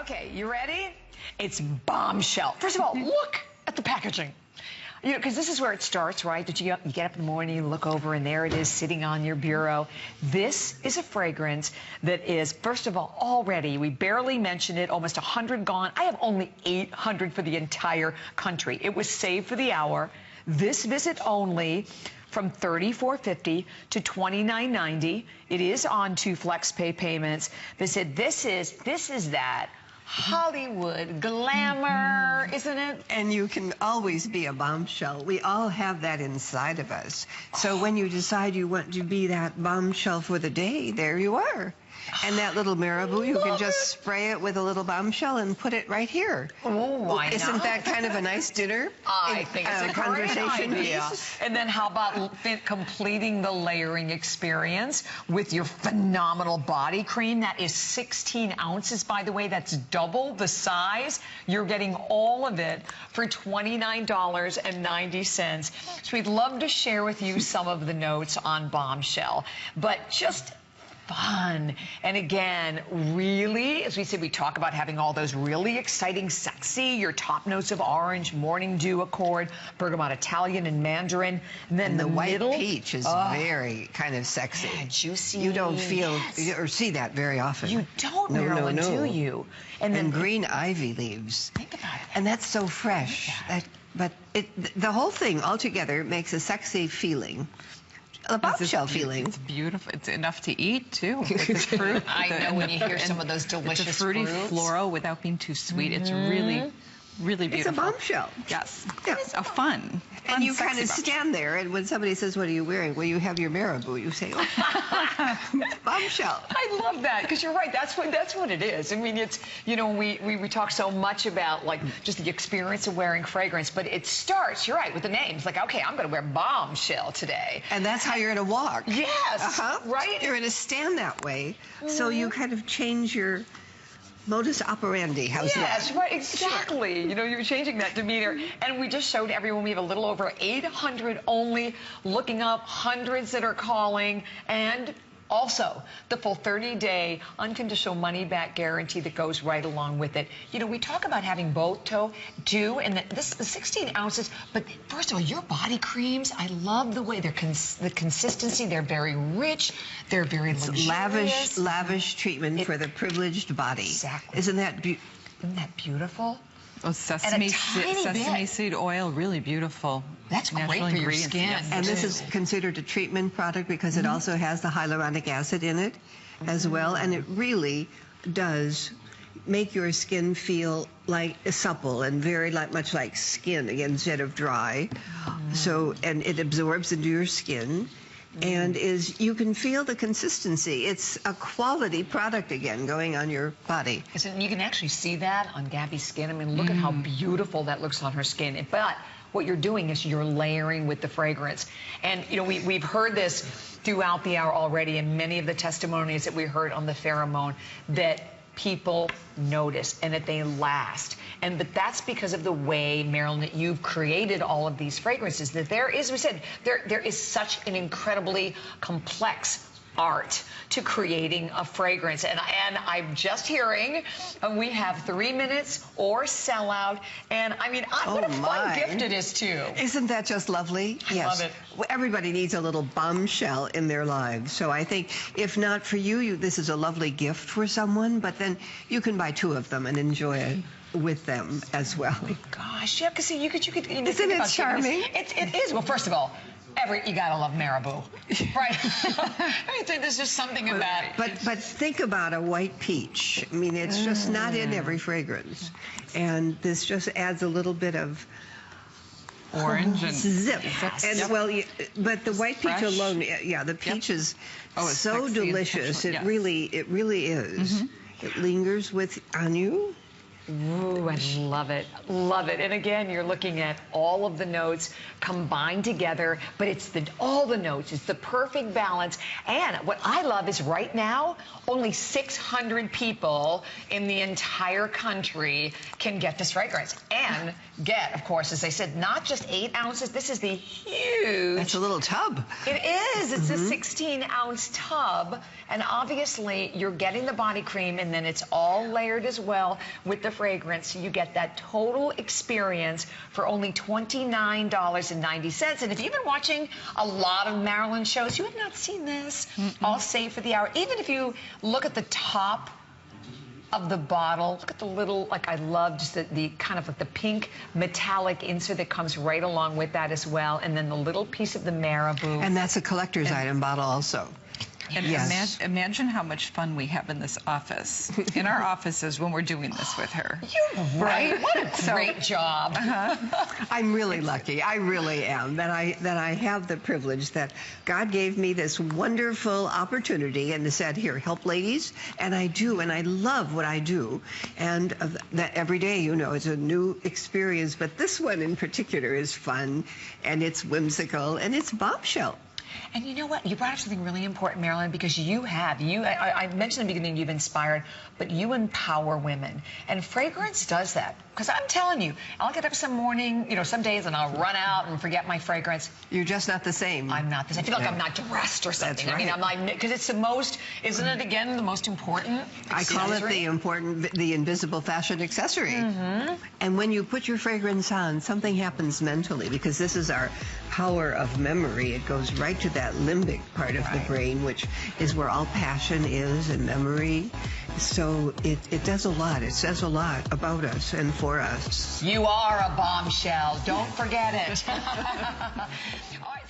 Okay, you ready? It's Bombshell. First of all, look at the packaging. You know, because this is where it starts, right? That you get up in the morning, you look over, and there it is sitting on your bureau. This is a fragrance that is, first of all, already, we barely mentioned it, almost 100 gone. I have only 800 for the entire country. It was saved for the hour. This visit only, from $34.50 to $29.90. It is on 2 flex pay payments. They said this is that Hollywood glamour, isn't it? And you can always be a bombshell. We all have that inside of us. So when you decide you want to be that bombshell for the day, there you are. And that little marabou, you can just spray it with a little bombshell and put it right here. Oh, why not? Isn't that kind of a nice dinner? I think it's a conversation great idea. piece. And then how about completing the layering experience with your phenomenal body cream? That is 16 ounces, by the way. That's double the size. You're getting all of it for $29.90. So we'd love to share with you some of the notes on Bombshell. But just fun. And again, really, as we said, we talk about having all those really exciting, sexy, your top notes of orange, morning dew accord, bergamot Italian, and mandarin. And then the white middle, peach is very kind of sexy. Yeah, juicy. You don't feel or see that very often. You don't, Marilyn, do you? And then green ivy leaves. Think about it. And that's so fresh. But the whole thing altogether makes a sexy feeling. A bombshell feeling. It's beautiful. It's enough to eat, too. With the fruit. I know when you hear some of those delicious It's a fruity fruits. floral without being too sweet. It's really, really beautiful. It's a bombshell. Yes. Yeah. It's a fun And you kind of sexy stand there, and when somebody says, "What are you wearing?" Well, you have your marabou. You say, "Oh, bombshell." I love that, because you're right. That's what it is. I mean, it's, you know, we talk so much about, like, just the experience of wearing fragrance, but it starts, you're right, with the names. Like, okay, I'm going to wear Bombshell today. And that's how you're going to walk. Yes. Right? You're going to stand that way, so you kind of change your modus operandi. How's that? Yes, right, exactly. You know, you're changing that demeanor. And we just showed everyone we have a little over 800 only looking up, hundreds that are calling, and also the full 30-day unconditional money-back guarantee that goes right along with it. You know, we talk about having both too, and this is the 16 ounces, but first of all, your body creams, I love the way they're the consistency. They're very rich. They're very luxurious. Lavish treatment for the privileged body. Exactly. Isn't that beautiful? Oh, sesame seed oil, really beautiful. That's great for your skin. Yes. And this is considered a treatment product because it also has the hyaluronic acid in it as well, and it really does make your skin feel like supple and very much like skin instead of dry. So, and it absorbs into your skin. And you can feel the consistency. It's a quality product again going on your body. And you can actually see that on Gabby's skin. I mean, look at how beautiful that looks on her skin. But what you're doing is you're layering with the fragrance. And, you know, we've heard this throughout the hour already in many of the testimonies that we heard on the pheromone, that people notice and that they last. But that's because of the way, Marilyn, that you've created all of these fragrances, that there is, we said, there is such an incredibly complex art to creating a fragrance. And I'm just hearing we have 3 minutes or sell out. And I mean, what a fun gift it is too. Isn't that just lovely? I love it. Well, everybody needs a little bombshell in their lives. So I think if not for you, this is a lovely gift for someone, but then you can buy 2 of them and enjoy it with them as well. Oh my gosh, yeah, because you could you know, isn't it charming? It is. Well, first of all, you gotta love marabou, right? I think there's just something about it. But think about a white peach. I mean, it's just not in every fragrance, and this just adds a little bit of orange and zip. And well, but the white peach alone, the peach is so delicious. It really is. It lingers on you. Ooh, I love it. Love it. And again, you're looking at all of the notes combined together, but it's all the notes. It's the perfect balance. And what I love is right now, only 600 people in the entire country can get this fragrance and get, of course, as I said, not just 8 ounces. This is the huge. It's a little tub. It is. It's a 16-ounce tub. And obviously, you're getting the body cream, and then it's all layered as well with the fragrance. So you get that total experience for only $29.90. And if you've been watching a lot of Marilyn shows, you have not seen this. All Save for the Hour. Even if you look at the top of the bottle, look at the little, like, I love just the kind of like the pink metallic insert that comes right along with that as well. And then the little piece of the marabou. And that's a collector's item bottle also. And yes. imagine how much fun we have in this office, in our offices when we're doing this with her. You're right. What a great job. I'm really lucky. I really am that I have the privilege that God gave me this wonderful opportunity and said, here, help ladies. And I do, and I love what I do. And that every day, you know, it's a new experience. But this one in particular is fun, and it's whimsical, and it's bombshell. And you know what? You brought up something really important, Marilyn, because I mentioned in the beginning you've inspired, but you empower women. And fragrance does that. Because I'm telling you, I'll get up some morning, you know, some days, and I'll run out and forget my fragrance. You're just not the same. I'm not the same. I feel like I'm not dressed or something. That's right. I mean, I'm like, because it's the most, isn't it, again, the most important accessory? I call it the invisible fashion accessory. And when you put your fragrance on, something happens mentally, because this is our power of memory. It goes right to that limbic part of the brain, which is where all passion is and memory. So it does a lot. It says a lot about us and for us. You are a bombshell. Don't forget it. All right.